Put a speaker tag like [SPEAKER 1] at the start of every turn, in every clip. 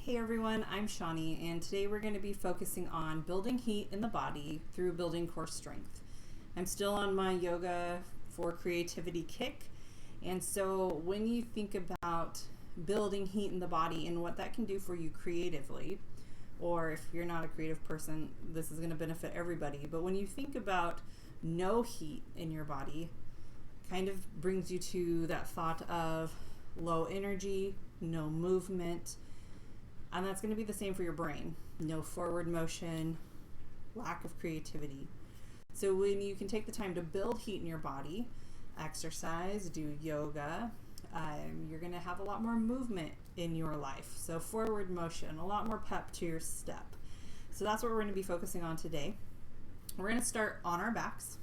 [SPEAKER 1] Hey everyone, I'm Shawnee, and today we're going to be focusing on building heat in the body through building core strength. I'm still on my yoga for creativity kick, and so when you think about building heat in the body and what that can do for you creatively, or if you're not a creative person, this is going to benefit everybody, but when you think about no heat in your body, kind of brings you to that thought of low energy, no movement. And that's going to be the same for your brain. No forward motion, lack of creativity. So when you can take the time to build heat in your body, exercise, do yoga, you're going to have a lot more movement in your life. So forward motion, a lot more pep to your step. So that's what we're going to be focusing on today. We're going to start on our backs.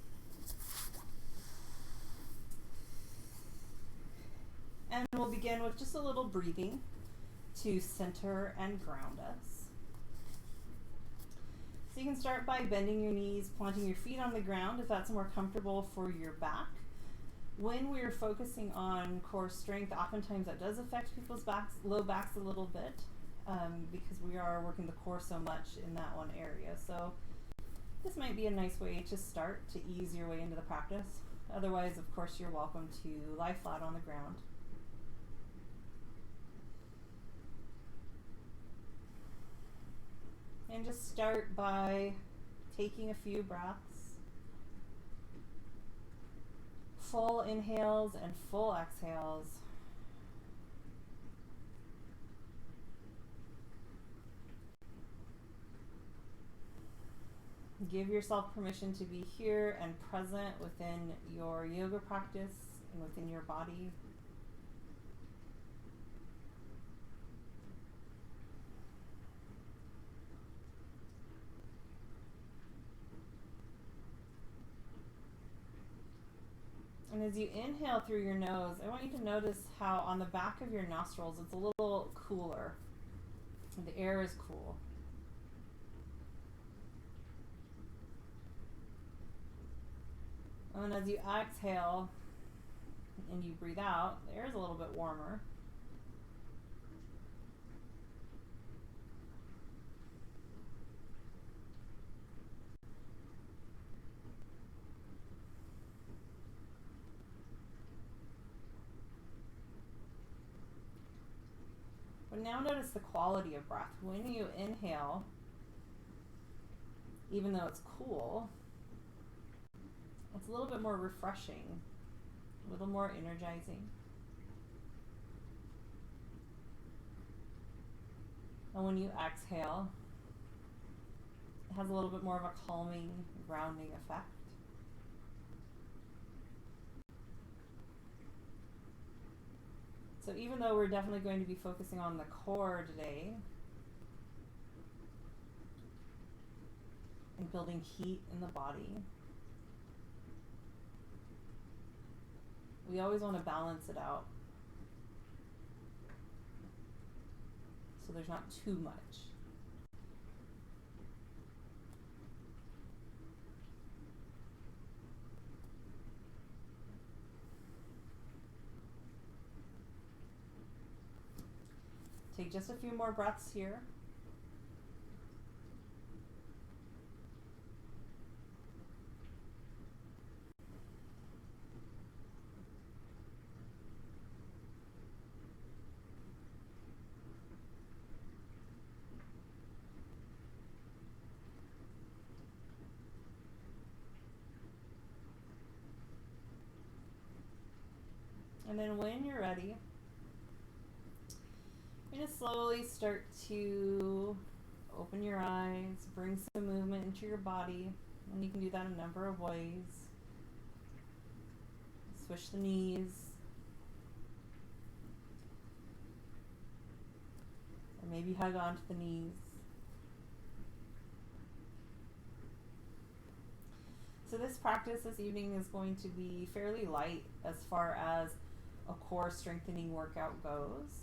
[SPEAKER 1] And we'll begin with just a little breathing to center and ground us. So you can start by bending your knees, planting your feet on the ground if that's more comfortable for your back. When we're focusing on core strength, oftentimes that does affect people's backs, low backs a little bit because we are working the core so much in that one area. So this might be a nice way to start to ease your way into the practice. Otherwise, of course, you're welcome to lie flat on the ground. And just start by taking a few breaths. Full inhales and full exhales. Give yourself permission to be here and present within your yoga practice and within your body. And as you inhale through your nose, I want you to notice how on the back of your nostrils it's a little cooler. The air is cool. And then as you exhale and you breathe out, the air is a little bit warmer. But now notice the quality of breath. When you inhale, even though it's cool, it's a little bit more refreshing, a little more energizing. And when you exhale, it has a little bit more of a calming, grounding effect. So even though we're definitely going to be focusing on the core today and building heat in the body, we always want to balance it out so there's not too much. Take just a few more breaths here. And then when you're ready, you're going to slowly start to open your eyes, bring some movement into your body, and you can do that a number of ways. Switch the knees, or maybe hug onto the knees. So this practice this evening is going to be fairly light as far as a core strengthening workout goes.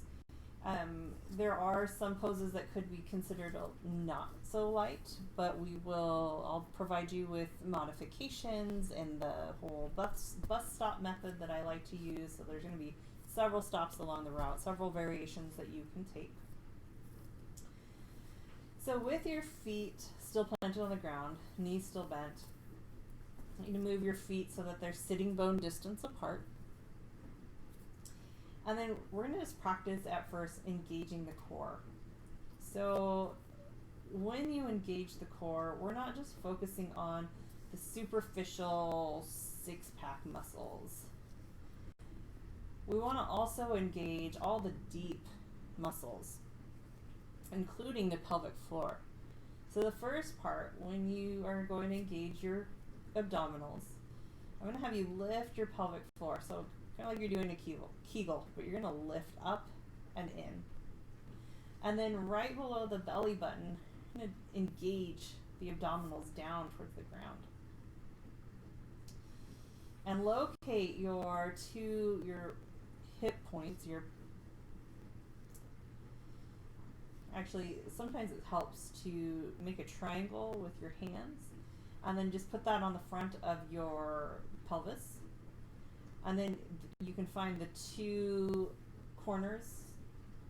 [SPEAKER 1] There are some poses that could be considered not so light, but I'll provide you with modifications and the whole bus stop method that I like to use. So there's going to be several stops along the route, several variations that you can take. So with your feet still planted on the ground, knees still bent, you need to move your feet so that they're sitting bone distance apart. And then we're going to just practice at first engaging the core. So when you engage the core, we're not just focusing on the superficial six-pack muscles. We want to also engage all the deep muscles, including the pelvic floor. So the first part, when you are going to engage your abdominals, I'm going to have you lift your pelvic floor. So kind of like you're doing a Kegel, but you're going to lift up and in. And then right below the belly button, you're going to engage the abdominals down towards the ground. And locate your hip points, actually sometimes it helps to make a triangle with your hands and then just put that on the front of your pelvis. And then you can find the two corners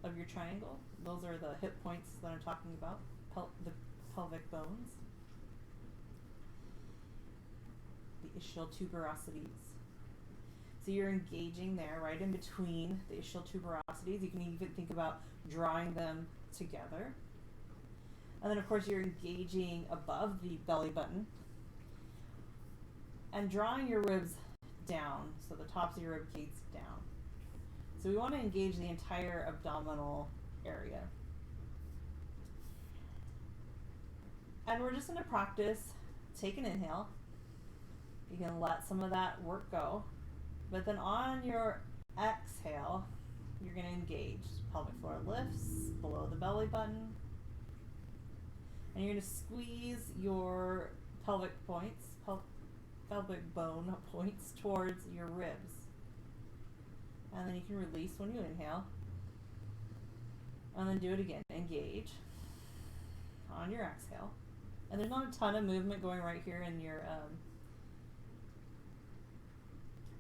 [SPEAKER 1] of your triangle. Those are the hip points that I'm talking about, the pelvic bones, the ischial tuberosities. So you're engaging there right in between the ischial tuberosities. You can even think about drawing them together. And then of course you're engaging above the belly button and drawing your ribs down, so the tops of your rib cage down. So we want to engage the entire abdominal area. And we're just going to practice, take an inhale. You can let some of that work go. But then on your exhale, you're going to engage. Pelvic floor lifts below the belly button. And you're going to squeeze your pelvic points, pelvic bone points towards your ribs. And then you can release when you inhale. And then do it again. Engage on your exhale. And there's not a ton of movement going right here in your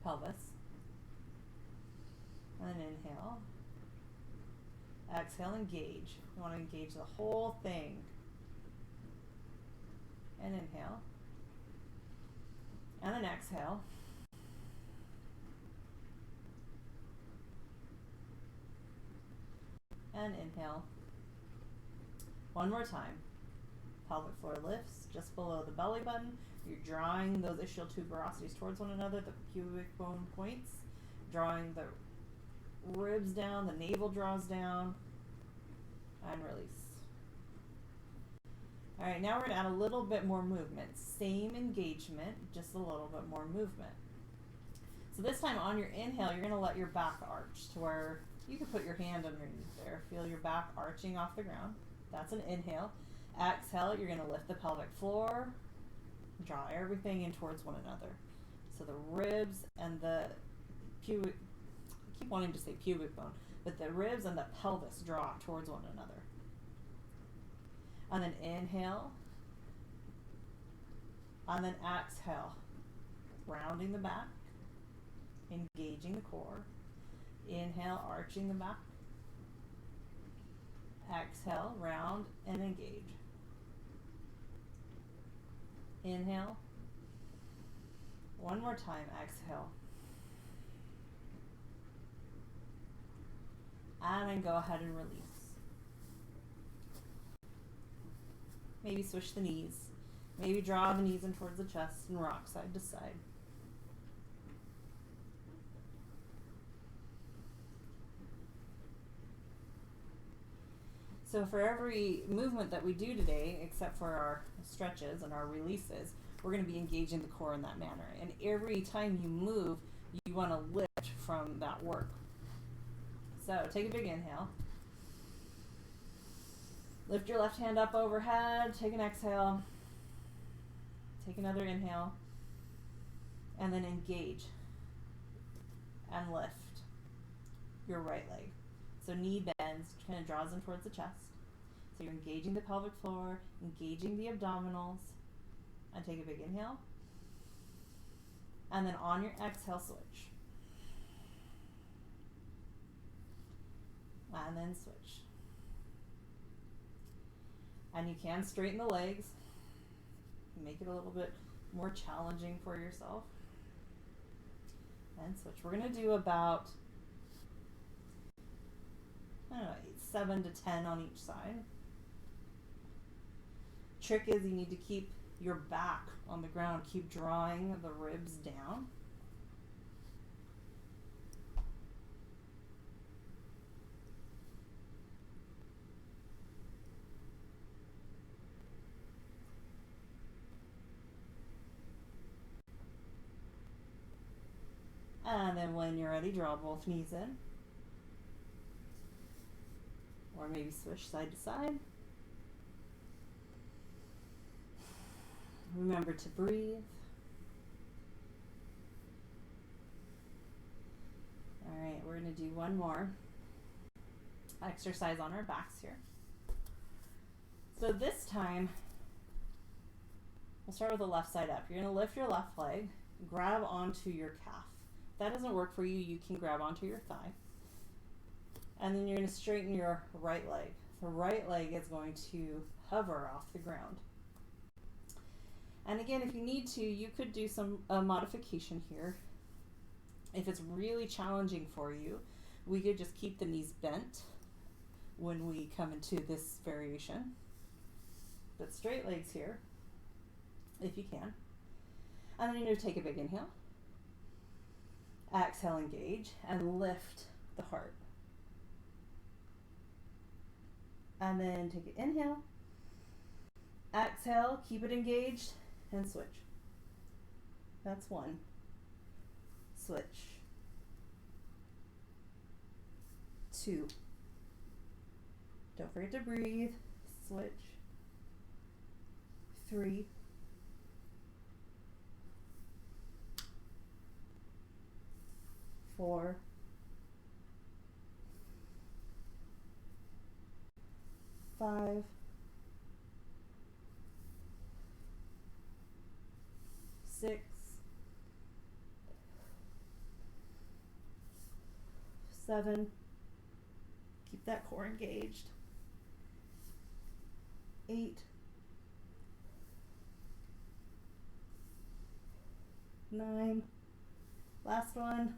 [SPEAKER 1] pelvis. And then inhale. Exhale, engage. You want to engage the whole thing. And inhale. And then exhale. And inhale. One more time. Pelvic floor lifts just below the belly button. You're drawing those ischial tuberosities towards one another, the pubic bone points, drawing the ribs down, the navel draws down, and release. All right, now we're going to add a little bit more movement. Same engagement, just a little bit more movement. So this time on your inhale, you're going to let your back arch to where you can put your hand underneath there. Feel your back arching off the ground. That's an inhale. Exhale, you're going to lift the pelvic floor, draw everything in towards one another. So the ribs and the pubic, I keep wanting to say pubic bone, but the ribs and the pelvis draw towards one another. And then inhale, and then exhale, rounding the back, engaging the core. Inhale, arching the back. Exhale, round and engage. Inhale. One more time, exhale. And then go ahead and release. Maybe switch the knees. Maybe draw the knees in towards the chest and rock side to side. So for every movement that we do today, except for our stretches and our releases, we're going to be engaging the core in that manner. And every time you move, you want to lift from that work. So take a big inhale. Lift your left hand up overhead. Take an exhale. Take another inhale. And then engage and lift your right leg. So knee bends, kind of draws in towards the chest. So you're engaging the pelvic floor, engaging the abdominals. And take a big inhale. And then on your exhale, switch. And then switch. And you can straighten the legs, make it a little bit more challenging for yourself. And switch. We're going to do about, I don't know, 7 to 10 on each side. Trick is you need to keep your back on the ground. Keep drawing the ribs down. And then when you're ready, draw both knees in. Or maybe switch side to side. Remember to breathe. All right, we're going to do one more exercise on our backs here. So this time, we'll start with the left side up. You're going to lift your left leg, grab onto your calf. If that doesn't work for you, you can grab onto your thigh. And then you're going to straighten your right leg. The right leg is going to hover off the ground. And again, if you need to, you could do some modification here. If it's really challenging for you, we could just keep the knees bent when we come into this variation. But straight legs here, if you can. And then you're going to take a big inhale. Exhale, engage, and lift the heart. And then take an inhale. Exhale, keep it engaged, and switch. That's one. Switch. 2. Don't forget to breathe. Switch. 3. 4. 5. 6. 7. Keep that core engaged. 8. 9. Last one.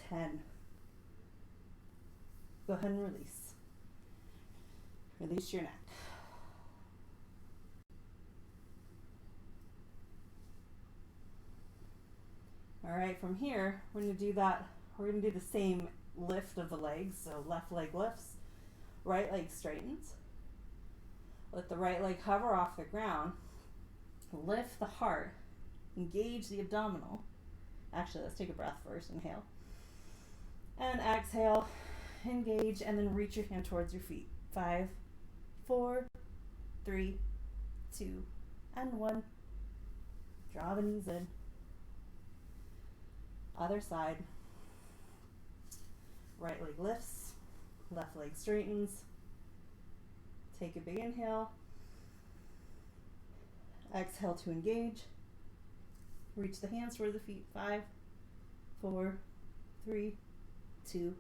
[SPEAKER 1] 10. Go ahead and release. Release your neck. All right, from here, we're going to do that. We're going to do the same lift of the legs. So left leg lifts, right leg straightens. Let the right leg hover off the ground. Lift the heart. Engage the abdominal. Actually, let's take a breath first. Inhale. And exhale. Engage, and then reach your hand towards your feet. 5, 4, 3, 2, and 1. Draw the knees in. Other side. Right leg lifts, left leg straightens. Take a big inhale. Exhale to engage. Reach the hands toward the feet. 5, 4, 3, 2,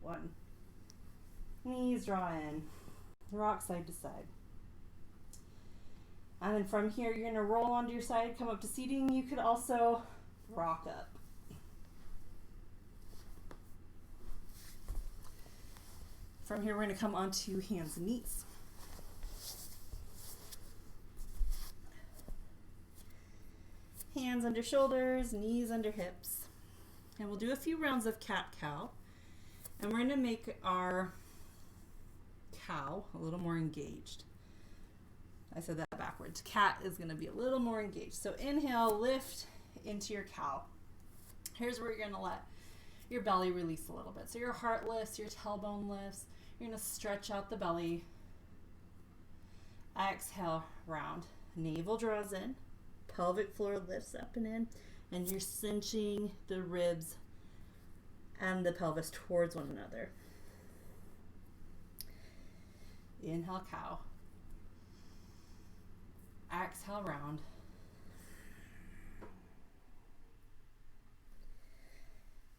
[SPEAKER 1] 1. Knees draw in. Rock side to side. And then from here, you're going to roll onto your side, come up to seating. You could also rock up. From here, we're going to come onto hands and knees. Hands under shoulders, knees under hips. And we'll do a few rounds of cat-cow. And we're going to make our cow a little more engaged. I said that backwards. Cat is going to be a little more engaged. So inhale, lift into your cow. Here's where you're going to let your belly release a little bit. So your heart lifts, your tailbone lifts. You're going to stretch out the belly. Exhale, round. Navel draws in. Pelvic floor lifts up and in. And you're cinching the ribs and the pelvis towards one another. Inhale, cow. Exhale, round.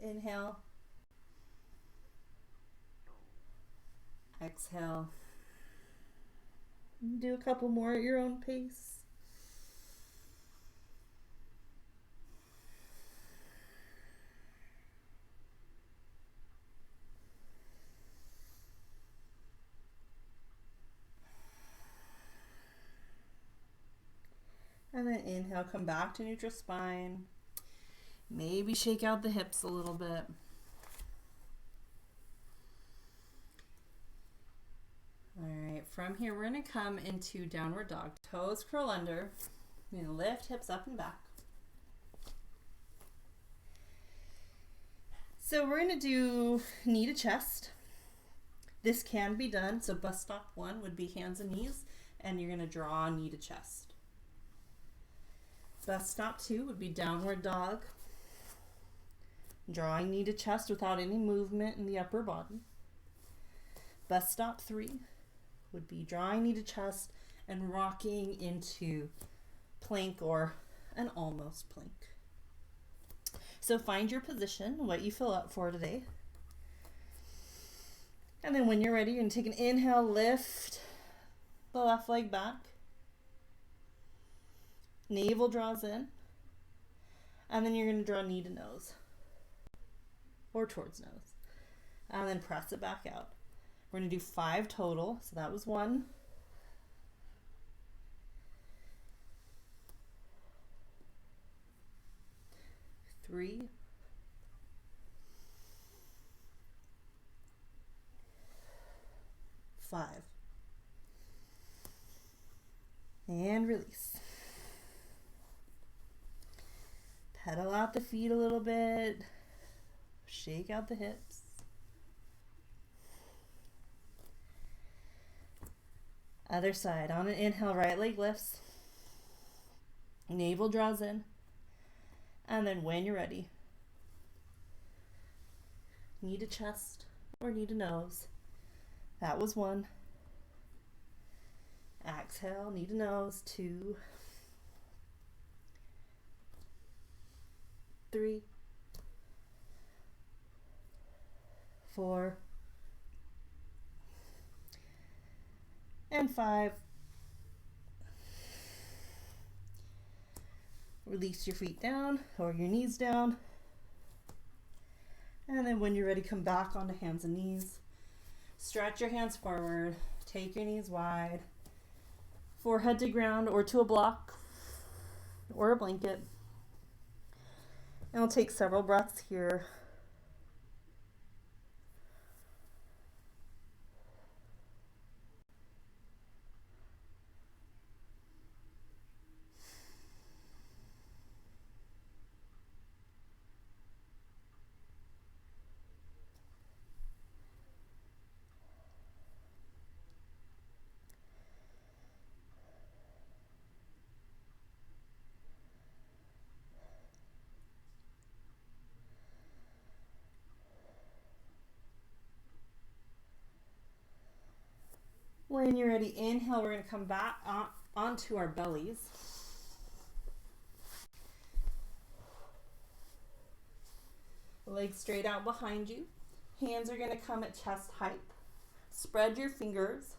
[SPEAKER 1] Inhale. Exhale.
[SPEAKER 2] Do a couple more at your own pace. And then inhale, come back to neutral spine. Maybe shake out the hips a little bit. All right, from here we're going to come into downward dog. Toes curl under. You're going to lift hips up and back. So we're going to do knee to chest. This can be done. So bus stop 1 would be hands and knees, and you're going to draw knee to chest. Bus stop 2 would be downward dog. Drawing knee to chest without any movement in the upper body. Bus stop 3 would be drawing knee to chest and rocking into plank or an almost plank. So find your position, what you feel up for today. And then when you're ready, you're going to take an inhale, lift the left leg back. Navel draws in. And then you're going to draw knee to nose. Or towards nose. And then press it back out. We're going to do 5 total. So that was 1. 3. 5. And release. Pedal out the feet a little bit. Shake out the hips. Other side. On an inhale, right leg lifts. Navel draws in. And then when you're ready, knee to chest or knee to nose. That was 1. Exhale, knee to nose. 2. 3. 4. And 5. Release your feet down or your knees down. And then when you're ready, come back onto hands and knees. Stretch your hands forward. Take your knees wide. Forehead to ground or to a block or a blanket. And we'll take several breaths here. When you're ready, inhale, we're going to come back onto our bellies. Legs straight out behind you. Hands are going to come at chest height. Spread your fingers.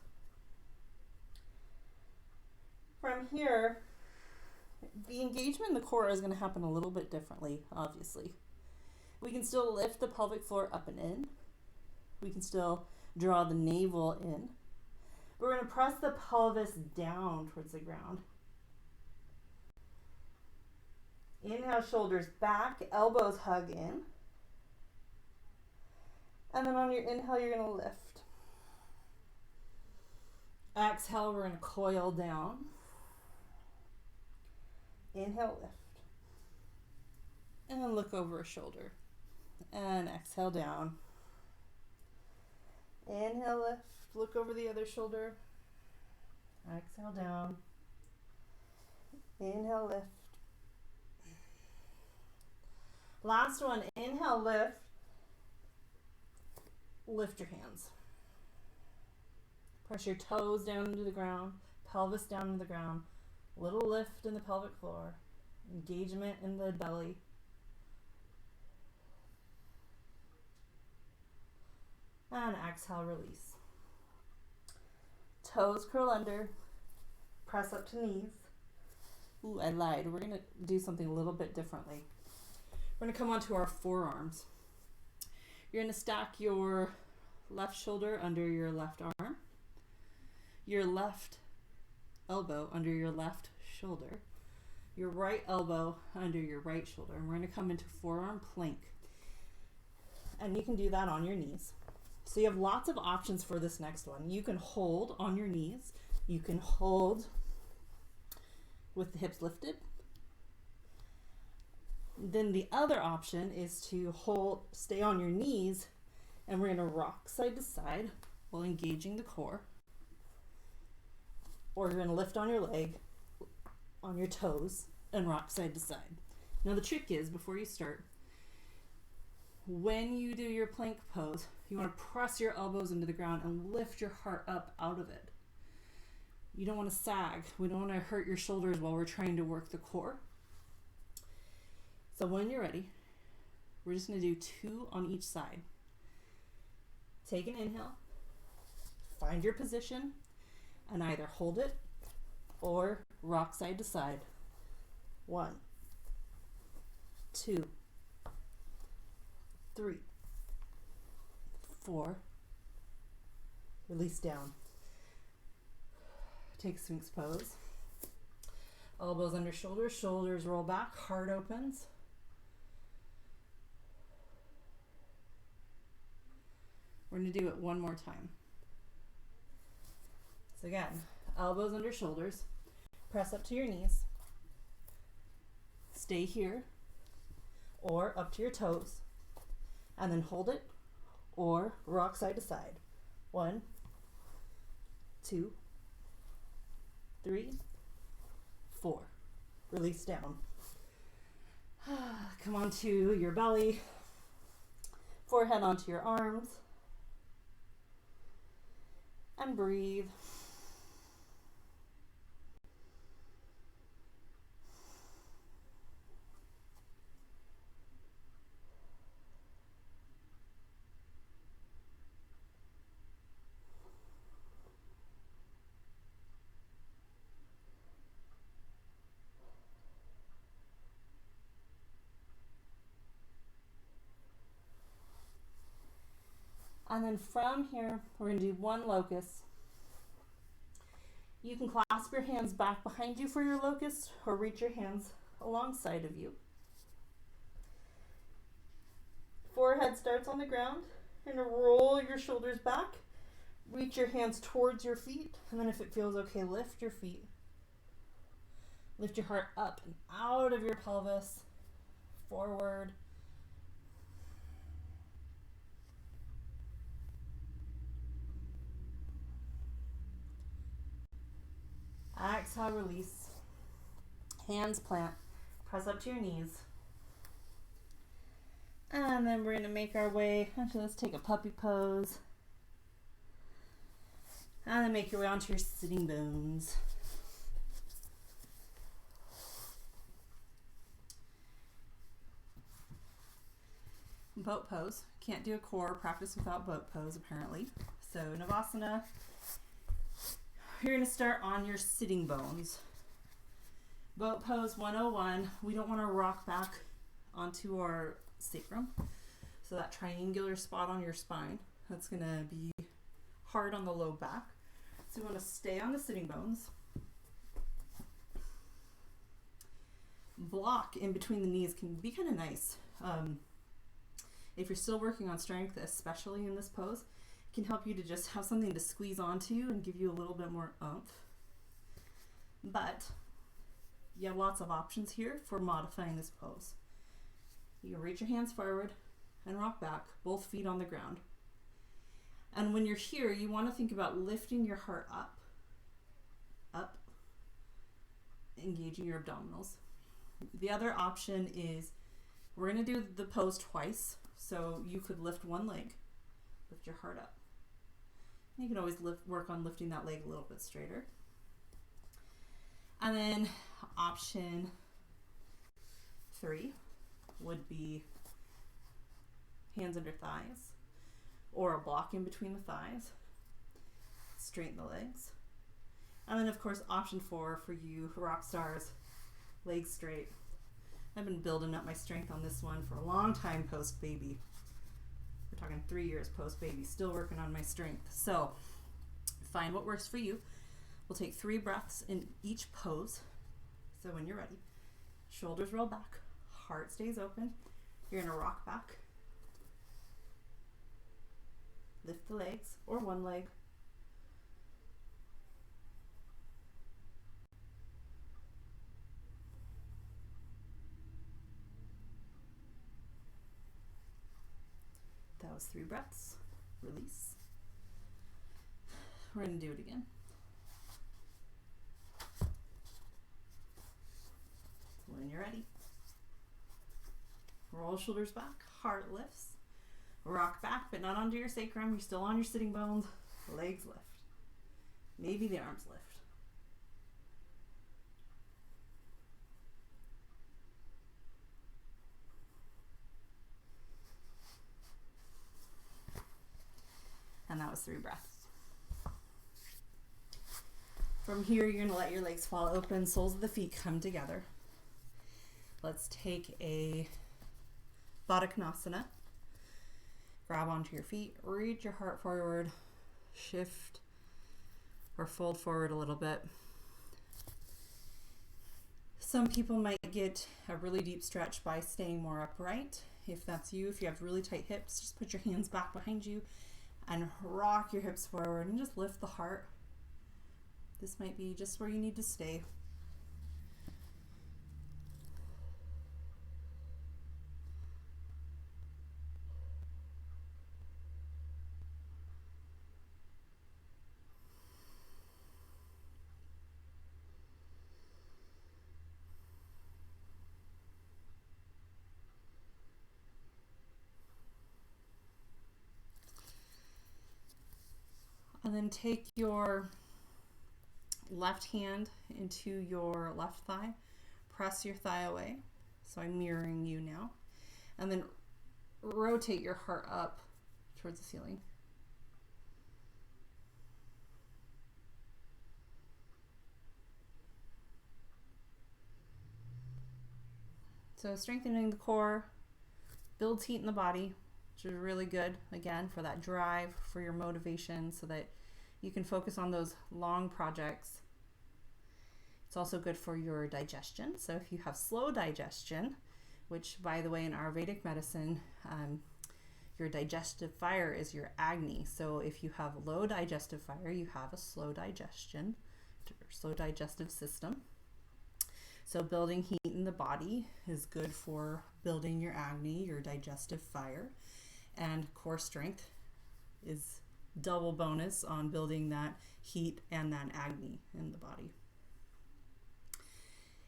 [SPEAKER 2] From here, the engagement in the core is going to happen a little bit differently, obviously. We can still lift the pelvic floor up and in. We can still draw the navel in. But we're going to press the pelvis down towards the ground. Inhale, shoulders back, elbows hug in. And then on your inhale, you're going to lift. Exhale, we're going to coil down. Inhale, lift. And then look over a shoulder. And exhale down. Inhale, lift. Look over the other shoulder. Exhale down. Inhale, lift. Last one. Inhale, lift. Lift your hands. Press your toes down into the ground. Pelvis down into the ground. Little lift in the pelvic floor. Engagement in the belly. And exhale, release. Toes curl under. press up to knees. Ooh, I lied. We're going to do something a little bit differently. We're going to come onto our forearms. You're going to stack your left shoulder under your left arm, your left elbow under your left shoulder, your right elbow under your right shoulder, and we're going to come into forearm plank. And you can do that on your knees. So you have lots of options for this next one. You can hold on your knees. You can hold with the hips lifted. Then the other option is to stay on your knees, and we're going to rock side to side while engaging the core. Or you're going to lift on your leg, on your toes, and rock side to side. Now the trick is, before you start, when you do your plank pose, you want to press your elbows into the ground and lift your heart up out of it. You don't want to sag. We don't want to hurt your shoulders while we're trying to work the core. So when you're ready, we're just going to do 2 on each side. Take an inhale, find your position, and either hold it or rock side to side. 1, 2, 3, 4. Release down. Take Sphinx pose. Elbows under shoulders, shoulders roll back, heart opens. We're going to do it one more time. So again, elbows under shoulders, press up to your knees, stay here or up to your toes, and then hold it or rock side to side. 1, 2, 3, 4. Release down. Come onto your belly, forehead onto your arms, and breathe. And then from here, we're going to do 1 locust. You can clasp your hands back behind you for your locust or reach your hands alongside of you. Forehead starts on the ground, and roll your shoulders back. Reach your hands towards your feet, and then if it feels okay, lift your feet. Lift your heart up and out of your pelvis, forward. Exhale, release. Hands plant. Press up to your knees. And then we're going to make our way. Actually, let's take a puppy pose. And then make your way onto your sitting bones. Boat pose. Can't do a core practice without boat pose, apparently. So, Navasana. You're going to start on your sitting bones. Boat pose 101. We don't want to rock back onto our sacrum. So that triangular spot on your spine, that's going to be hard on the low back. So we want to stay on the sitting bones. Block in between the knees can be kind of nice. If you're still working on strength, especially in this pose, can help you to just have something to squeeze onto and give you a little bit more oomph. But you have lots of options here for modifying this pose. You can reach your hands forward and rock back, both feet on the ground. And when you're here, you want to think about lifting your heart up, engaging your abdominals. The other option is we're going to do the pose twice. So you could lift one leg, lift your heart up. You can always work on lifting that leg a little bit straighter. And then option 3 would be hands under thighs or a block in between the thighs. Straighten the legs.
[SPEAKER 1] And then of course option 4 for you rock stars, legs straight. I've been building up my strength on this one for a long time post baby. We're talking 3 years post baby, still working on my strength. So find what works for you. We'll take 3 breaths in each pose. So when you're ready, shoulders roll back, heart stays open. You're gonna rock back. Lift the legs or one leg. That was 3 breaths. Release. We're going to do it again. When you're ready. Roll shoulders back, heart lifts. Rock back, but not onto your sacrum. You're still on your sitting bones. Legs lift. Maybe the arms lift. And that was 3 breaths. From here, you're going to let your legs fall open, soles of the feet come together. Let's take a Baddha Konasana. Grab onto your feet, reach your heart forward, shift or fold forward a little bit. Some people might get a really deep stretch by staying more upright. If that's you, if you have really tight hips, just put your hands back behind you and rock your hips forward and just lift the heart. This might be just where you need to stay. And then take your left hand into your left thigh, press your thigh away. So I'm mirroring you now. And then rotate your heart up towards the ceiling. So strengthening the core, builds heat in the body, which is really good, again, for that drive, for your motivation, so that you can focus on those long projects. It's also good for your digestion. So if you have slow digestion, which by the way in Ayurvedic medicine, your digestive fire is your Agni. So if you have low digestive fire, you have a slow digestion, or slow digestive system. So building heat in the body is good for building your Agni, your digestive fire, and core strength is double bonus on building that heat and that Agni in the body.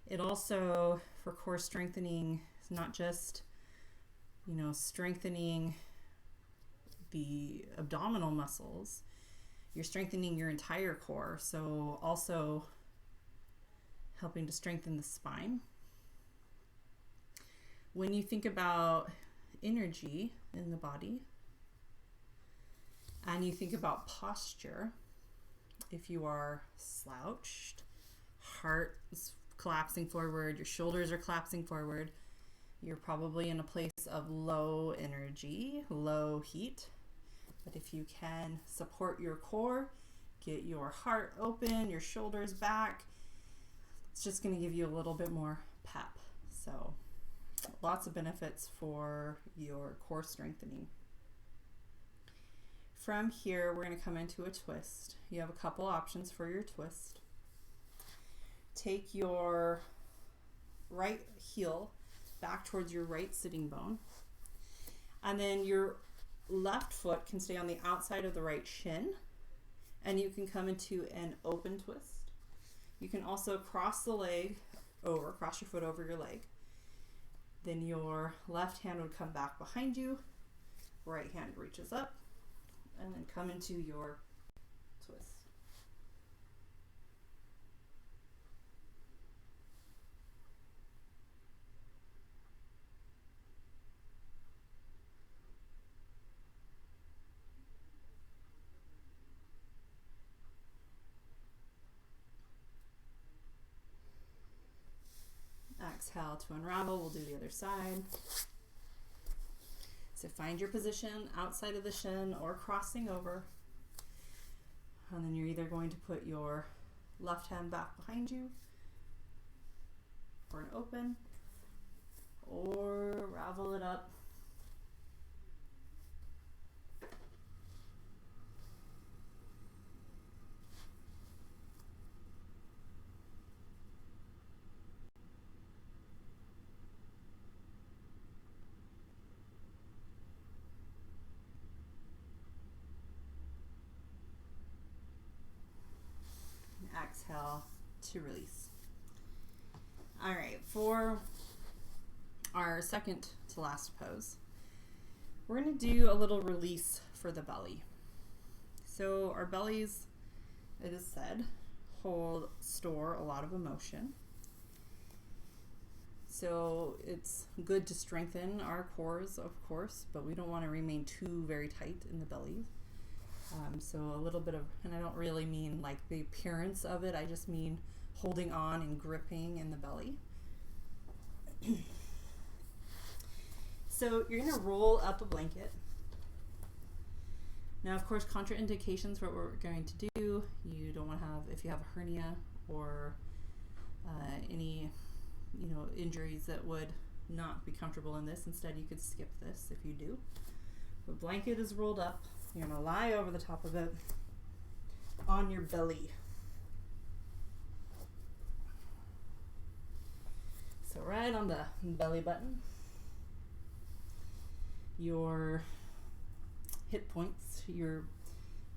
[SPEAKER 1] It also, for core strengthening, is not just, strengthening the abdominal muscles, you're strengthening your entire core. So also helping to strengthen the spine. When you think about energy in the body and you think about posture, if you are slouched, heart is collapsing forward, your shoulders are collapsing forward, you're probably in a place of low energy, low heat. But if you can support your core, get your heart open, your shoulders back, it's just going to give you a little bit more pep. So lots of benefits for your core strengthening. From here, we're going to come into a twist. You have a couple options for your twist. Take your right heel back towards your right sitting bone. And then your left foot can stay on the outside of the right shin. And you can come into an open twist. You can also cross the leg over, cross your foot over your leg. Then your left hand would come back behind you. Right hand reaches up. And then come into your twist. exhale to unravel. We'll do the other side. So find your position outside of the shin or crossing over. And then you're either going to put your left hand back behind you for an open, or ravel it up. Exhale to release. All right, for our second to last pose, we're going to do a little release for the belly. So our bellies, it is said, store a lot of emotion. So it's good to strengthen our cores, of course, but we don't want to remain too very tight in the belly. So a little bit of, and I don't really mean like the appearance of it, I just mean holding on and gripping in the belly. So you're going to roll up a blanket. Now, of course, contraindications for what we're going to do, you don't want to have, if you have a hernia or any, injuries that would not be comfortable in this. Instead, you could skip this if you do. The blanket is rolled up. You're going to lie over the top of it on your belly. So right on the belly button. Your hip points, your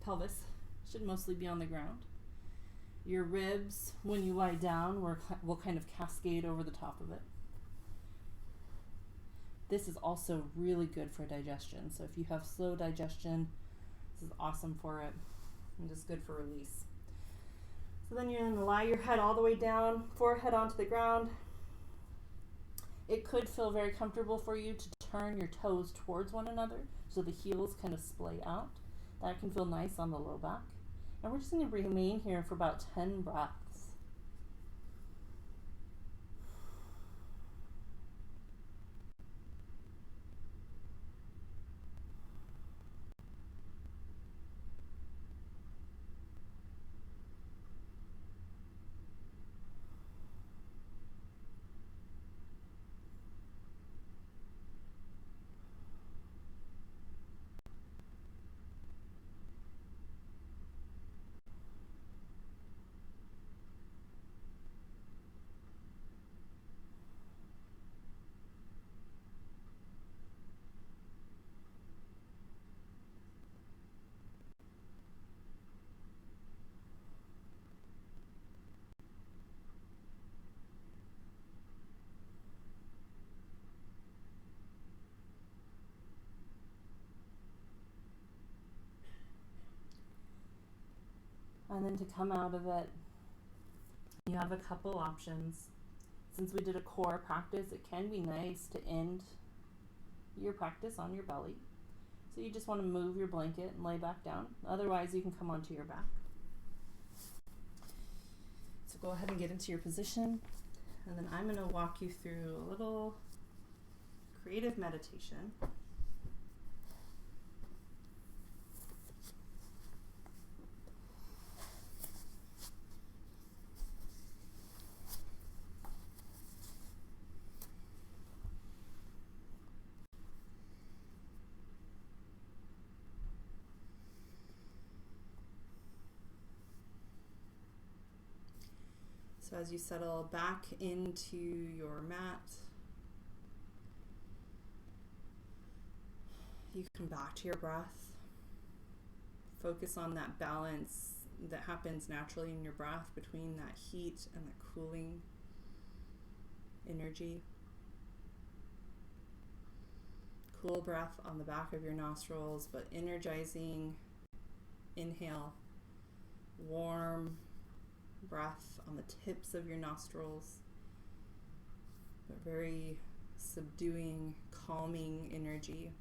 [SPEAKER 1] pelvis should mostly be on the ground. Your ribs, when you lie down, will kind of cascade over the top of it. This is also really good for digestion. So if you have slow digestion, this is awesome for it, and just good for release. So then you're going to lie your head all the way down, forehead onto the ground. It could feel very comfortable for you to turn your toes towards one another so the heels kind of splay out. That can feel nice on the low back. And we're just going to remain here for about 10 breaths. And then to come out of it, you have a couple options. Since we did a core practice, it can be nice to end your practice on your belly. So you just want to move your blanket and lay back down. Otherwise, you can come onto your back. So go ahead and get into your position. And then I'm going to walk you through a little creative meditation. So as you settle back into your mat, you come back to your breath. Focus on that balance that happens naturally in your breath between that heat and that cooling energy. Cool breath on the back of your nostrils, but energizing inhale. Warm breath on the tips of your nostrils, but very subduing, calming energy.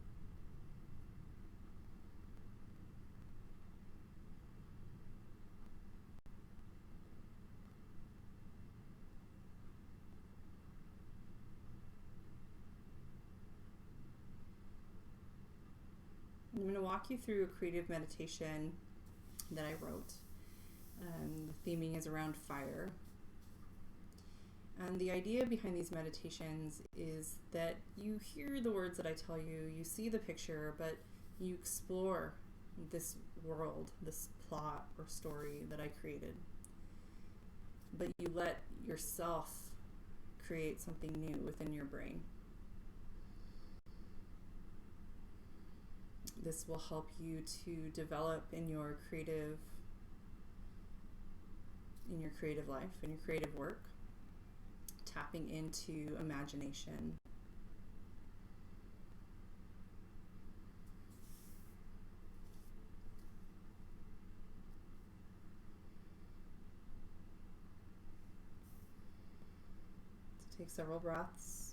[SPEAKER 1] walk you through a creative meditation that I wrote. The theming is around fire. And the idea behind these meditations is that you hear the words that I tell you, you see the picture, but you explore this world, this plot or story that I created. But you let yourself create something new within your brain. This will help you to develop in your creative life, in your creative work, tapping into imagination. So take several breaths.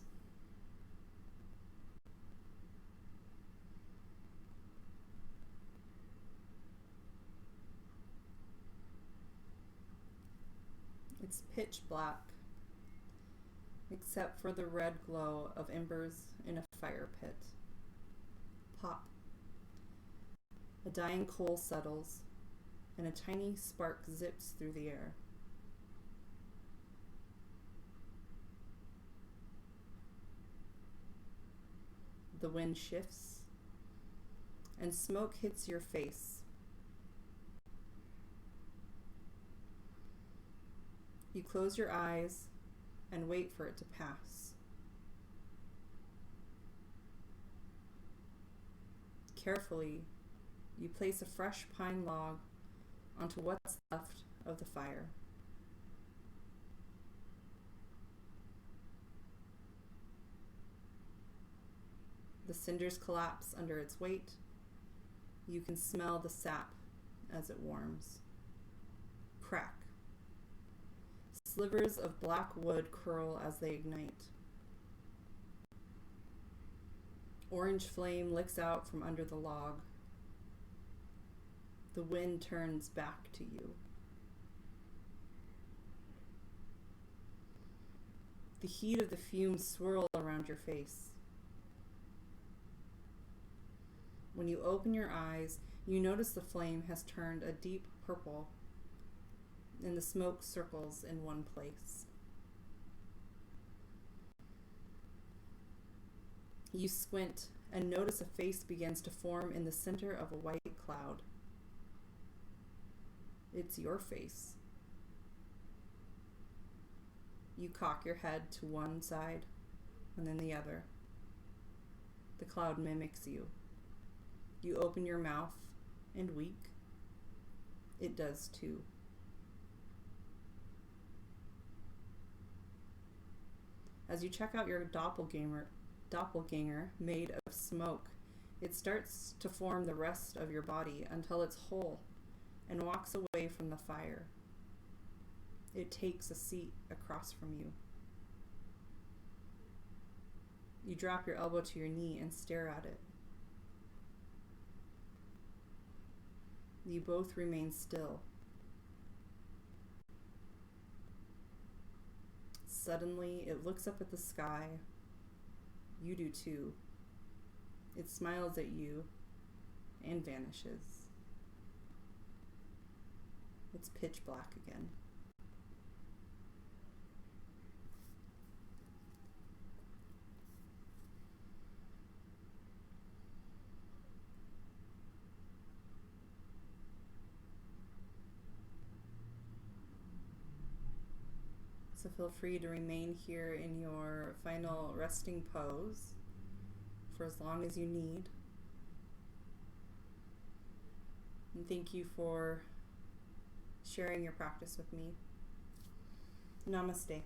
[SPEAKER 1] It's pitch black, except for the red glow of embers in a fire pit. Pop. A dying coal settles, and a tiny spark zips through the air. The wind shifts, and smoke hits your face. You close your eyes and wait for it to pass. Carefully, you place a fresh pine log onto what's left of the fire. The cinders collapse under its weight. You can smell the sap as it warms. Crack. Slivers of black wood curl as they ignite. Orange flame licks out from under the log. The wind turns back to you. The heat of the fumes swirl around your face. When you open your eyes, you notice the flame has turned a deep purple, and the smoke circles in one place. You squint and notice a face begins to form in the center of a white cloud. It's your face. You cock your head to one side and then the other. The cloud mimics you. You open your mouth and wink. It does too. As you check out your doppelganger made of smoke, it starts to form the rest of your body until it's whole and walks away from the fire. It takes a seat across from you. You drop your elbow to your knee and stare at it. You both remain still. Suddenly, it looks up at the sky. You do too. It smiles at you and vanishes. It's pitch black again. So feel free to remain here in your final resting pose for as long as you need. And thank you for sharing your practice with me. Namaste.